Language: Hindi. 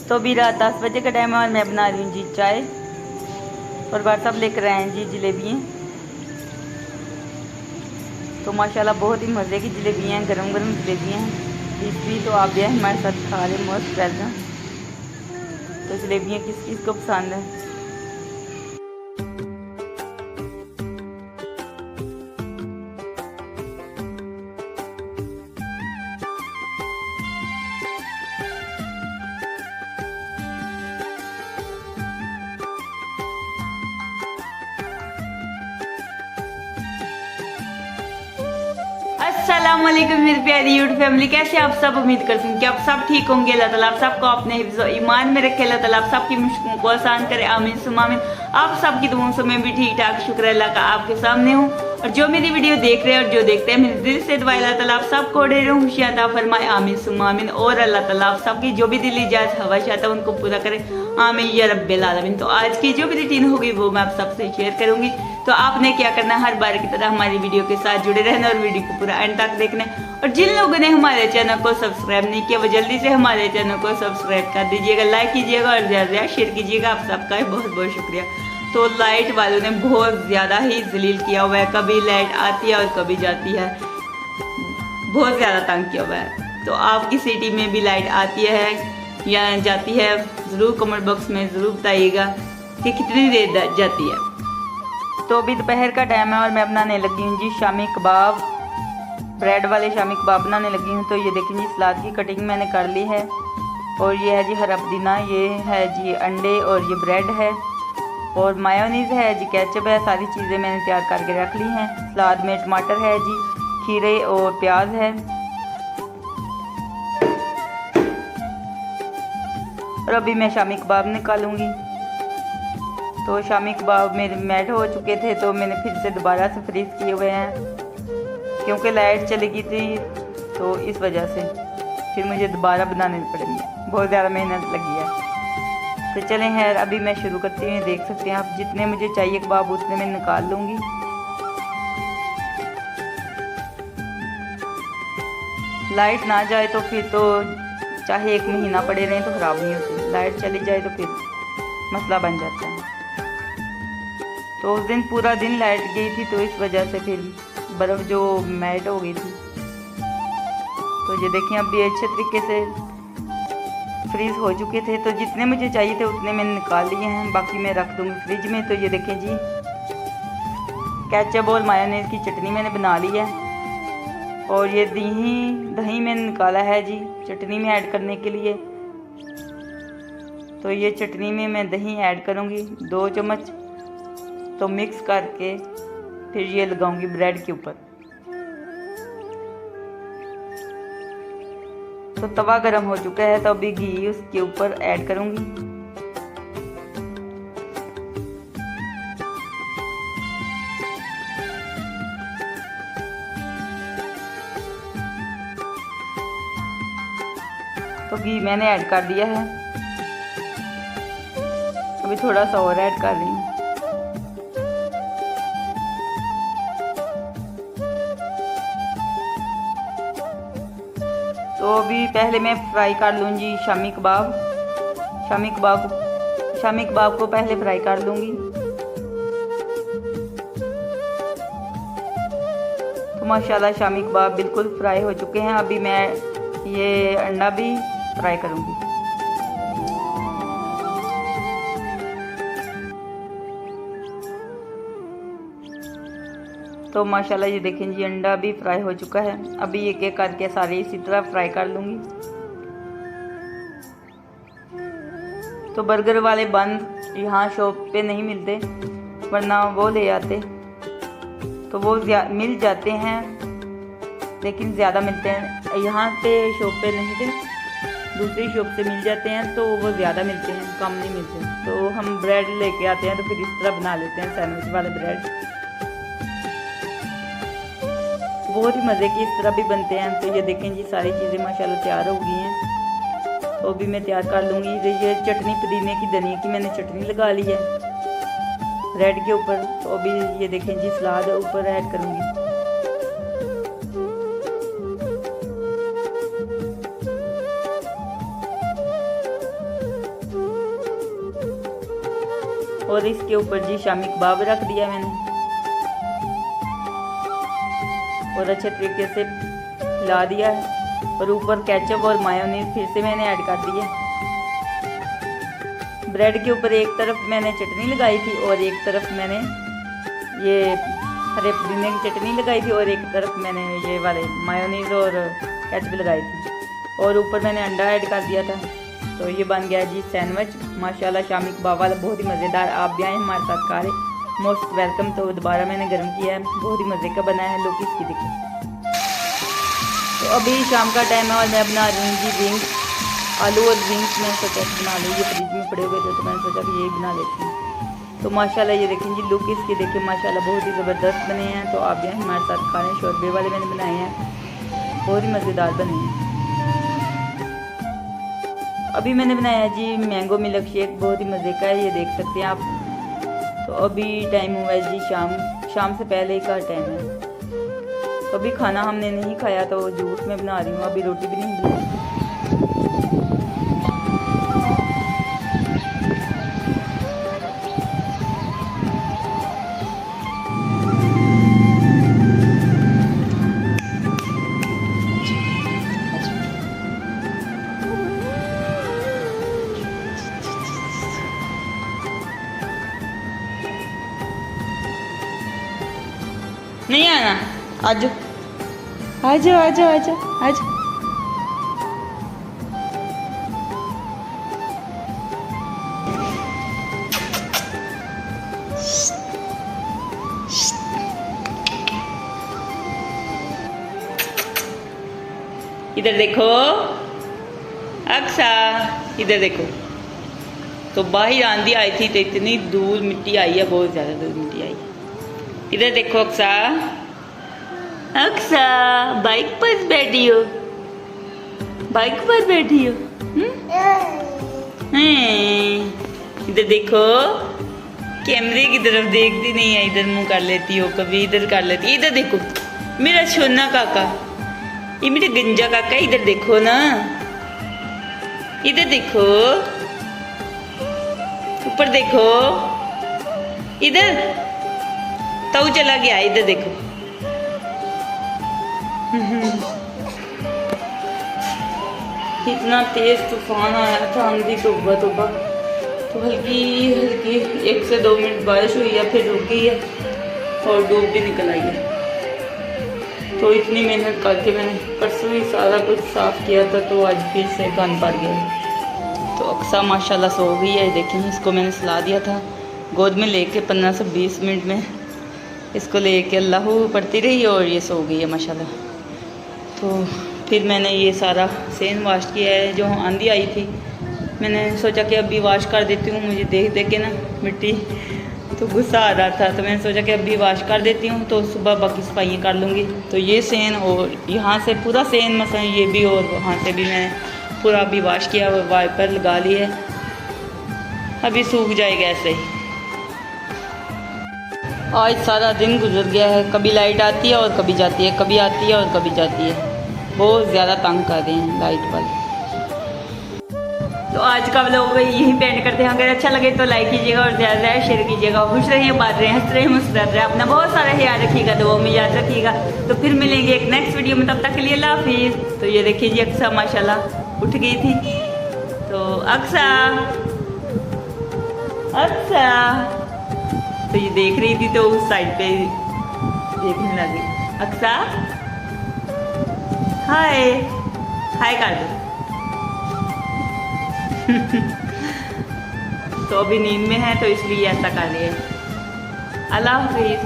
तो अभी रात 10 बजे का टाइम है और मैं बना रही हूँ जी चाय। और बाहर सब लेकर आए हैं जी जलेबियाँ। तो माशाल्लाह बहुत ही मज़े की जलेबियाँ हैं, गरम गरम जलेबियाँ हैं। इसलिए तो आप भी हमारे साथ खा रहे मस्त रहना। तो जलेबियाँ किस किस को पसंद है। अस्सलामुअलैकुम मेरी प्यारी यूट्यूब फैमिली, कैसे आप सब। उम्मीद करती हूँ कि आप सब ठीक होंगे। अल्लाह ताला आप सबको अपने हिफ्ज़ और ईमान में रखे। अल्लाह ताला आप सबकी मुश्किलों को आसान करे। आमीन सुम्मा आमीन। आप सबकी दुआओं से मैं भी ठीक ठाक शुक्र अल्लाह का आपके सामने हूँ। और जो मेरी वीडियो देख रहे हैं और जो देखते हैं, मेरे दिल से दुआ अल्लाह ताला आप सबको ढेरों खुशियां अता फरमाए। आमीन सुम्मा आमीन। और अल्लाह ताला आप सबकी जो भी दिली जायज़ ख्वाहिश आता है उनको पूरा करे। आमीन या रब्बिल आलमीन। तो आज की जो भी रूटीन होगी वो मैं आप सबसे शेयर करूंगी। तो आपने क्या करना, हर बार की तरह हमारी वीडियो के साथ जुड़े रहना और वीडियो को पूरा एंड तक देखना। और जिन लोगों ने हमारे चैनल को सब्सक्राइब नहीं किया वो जल्दी से हमारे चैनल को सब्सक्राइब कर दीजिएगा, लाइक कीजिएगा और ज़्यादा से ज़्यादा शेयर कीजिएगा। आप सबका बहुत बहुत शुक्रिया। तो लाइट वालों ने बहुत ज़्यादा ही जलील किया हुआ है, कभी लाइट आती है और कभी जाती है, बहुत ज़्यादा तंग किया हुआ है। तो आपकी सिटी में भी लाइट आती है या जाती है, ज़रूर कमेंट बॉक्स में ज़रूर बताइएगा कि कितनी देर जाती है। तो अभी दोपहर का टाइम है और मैं बनाने लगी हूँ जी शामी कबाब, ब्रेड वाले शामी कबाब बनाने लगी हूँ। तो ये देखें जी सलाद की कटिंग मैंने कर ली है। और ये है जी हरा पुदीना, ये है जी अंडे और ये ब्रेड है और मायोनीज़ है जी, केचप है। सारी चीज़ें मैंने तैयार करके रख ली हैं। सलाद में टमाटर है जी, खीरे और प्याज है। और अभी मैं शामी कबाब निकालूंगी। तो शामी कबाब मेरे मेल्ट हो चुके थे तो मैंने फिर से दोबारा से फ्रीज़ किए हुए हैं, क्योंकि लाइट चली गई थी तो इस वजह से फिर मुझे दोबारा बनाने पड़ेंगे। बहुत ज़्यादा मेहनत लगी है। तो चलें खैर अभी मैं शुरू करती हूँ। देख सकते हैं आप, जितने मुझे चाहिए कबाब उतने मैं निकाल लूँगी। लाइट ना जाए तो फिर तो चाहे 1 महीना पड़े रहें तो ख़राब नहीं होती, लाइट चली जाए तो फिर मसला बन जाता है। तो उस दिन पूरा दिन लाइट गई थी तो इस वजह से फिर बर्फ़ जो मेल्ट हो गई थी। तो ये देखिए अभी अच्छे तरीके से फ्रीज़ हो चुके थे। तो जितने मुझे चाहिए थे उतने मैंने निकाल लिए हैं, बाकी मैं रख दूँगी फ्रिज में। तो ये देखें जी केचप और मायोनीज़ की चटनी मैंने बना ली है। और ये दही मैंने निकाला है जी चटनी में ऐड करने के लिए। तो ये चटनी में मैं दही ऐड करूँगी 2 चम्मच। तो मिक्स करके फिर ये लगाऊंगी ब्रेड के ऊपर। तो तवा गरम हो चुका है तो अभी घी उसके ऊपर ऐड करूंगी। तो घी मैंने ऐड कर दिया है, अभी थोड़ा सा और ऐड कर रही हूँ। तो अभी पहले मैं फ्राई कर लूँगी शामी कबाब। शामी कबाब को पहले फ्राई कर लूँगी। तो माशाल्लाह शामी कबाब बिल्कुल फ्राई हो चुके हैं। अभी मैं ये अंडा भी फ्राई करूँगी। तो माशाल्लाह ये देखें जी अंडा भी फ्राई हो चुका है। अभी एक एक करके सारे इसी तरह फ्राई कर लूँगी। तो बर्गर वाले बन यहाँ शॉप पे नहीं मिलते, वरना वो ले आते। तो वो मिल जाते हैं लेकिन ज़्यादा मिलते हैं। यहाँ पे शॉप पे नहीं थे, दूसरी शॉप से मिल जाते हैं तो वो ज़्यादा मिलते हैं, कम नहीं मिलते। तो हम ब्रेड लेके आते हैं तो फिर इस तरह बना लेते हैं सैंडविच वाले ब्रेड। बहुत ही मज़े की इस तरह भी बनते हैं। तो ये देखें जी सारी चीज़ें माशाल्लाह तैयार हो गई हैं। तो अभी मैं तैयार कर लूँगी। ये चटनी पुदीने की धनिया की मैंने चटनी लगा ली है ब्रेड के ऊपर। तो अभी ये देखें जी सलाद ऊपर ऐड करूँगी। और इसके ऊपर जी शामी कबाब रख दिया मैंने और अच्छे तरीके से हिला दिया है। और ऊपर केचप और मायोनीज फिर से मैंने ऐड कर दिया। ब्रेड के ऊपर एक तरफ मैंने चटनी लगाई थी और एक तरफ मैंने ये हरे पुदीने की चटनी लगाई थी और एक तरफ मैंने ये वाले मायोनीज और केचप लगाई थी और ऊपर मैंने अंडा ऐड कर दिया था। तो ये बन गया जी सैंडविच माशाल्लाह शामी कबाब वाला, बहुत ही मज़ेदार। आप भी आए हमारे साथ खा रहे, मोस्ट वेलकम। तो दोबारा मैंने गर्म किया है, बहुत ही मज़े का बना है। लोग इसकी देखिए। तो अभी शाम का टाइम है और मैं बना रही हूँ जी विंग्स, आलू और विंग्स। मैंने सोचा बना ली, ये फ्रिज में पड़े हुए थे तो मैंने सोचा कि यही बना लेती हूँ। तो माशाल्लाह ये देखें जी लुक इसकी देखिए माशाल्लाह बहुत ही ज़बरदस्त बने हैं। तो आप भी हमारे साथ खा रहे हैं। शोरबे वाले मैंने बनाए हैं, बहुत ही मज़ेदार बने हैं। अभी मैंने बनाया है जी मैंगो मिल्क शेक, बहुत ही मज़े का है, ये देख सकते हैं आप। तो अभी टाइम हुआ है जी शाम से पहले का टाइम है। तो अभी खाना हमने नहीं खाया तो जूस में बना रही हूँ, अभी रोटी भी नहीं बनाई। नहीं आना, आज आज आज आज आज इधर देखो अक्सा, इधर देखो। तो बाहर आंधी आई थी तो इतनी दूर मिट्टी आई है, बहुत ज़्यादा दूर मिट्टी आई है। इधर देखो अक्सा, अक्सा बाइक पर बैठी हो, बाइक पर बैठी हो। इधर देखो, कैमरे की तरफ देखती नहीं है, इधर मुंह कर लेती हो, कभी इधर कर लेती। इधर देखो मेरा छोना काका, ये मेरा गंजा काका, इधर देखो ना, इधर देखो, ऊपर देखो, इधर ताऊ चला गया, इधर देखो। इतना तेज तूफान आया था, आंधी तौबा तौबा। तो हल्की हल्की 1 से 2 मिनट बारिश हुई है, फिर रुक गई है और धूप भी निकल आई है। तो इतनी मेहनत करके मैंने परसों ही सारा कुछ साफ किया था, तो आज फिर से कान पड़ गया। तो अक्सा माशाल्लाह सो गई है। देखें, इसको मैंने सुला दिया था गोद में लेके, 15 से 20 मिनट में इसको लेके अल्लाह पढ़ती रही और ये सो गई है माशाल्लाह। तो फिर मैंने ये सारा सेन वाश किया है, जो आंधी आई थी मैंने सोचा कि अभी वाश कर देती हूँ। मुझे देख देख के ना मिट्टी तो गुस्सा आ रहा था, तो मैंने सोचा कि अभी वाश कर देती हूँ, तो सुबह बाकी सफाइयाँ कर लूँगी। तो ये सेन और यहाँ से पूरा सेन मसा ये भी और वहाँ से भी मैंने पूरा अभी वाश किया, वाइपर लगा ली है, अभी सूख जाएगा ऐसे ही। आज सारा दिन गुजर गया है, कभी लाइट आती है और कभी जाती है, कभी आती है और कभी जाती है। बहुत ज़्यादा तंग कर रहे हैं लाइट वाले। तो आज का व्लॉग यहीं पे एंड करते हैं। अगर अच्छा लगे तो लाइक कीजिएगा और ज़्यादा ज़्यादा शेयर कीजिएगा। खुश रहिए, बात रहे, हंस रहे, मुस्कुराते रहे, अपना बहुत सारा ख्याल रखिएगा, दुआ में याद रखिएगा। तो फिर मिलेंगे एक नेक्स्ट वीडियो में, तब तक के लिए अल्लाह हाफिज़। तो ये देखिए जी अक्सा माशाल्लाह उठ गई थी। तो अक्सा अक्सा तो ये देख रही थी, तो उस साइड पे देखने लगी। अक्सा हाय हाय कर दो। तो अभी नींद में है तो इसलिए ऐसा कर रही है। अल्लाह हाफिज़।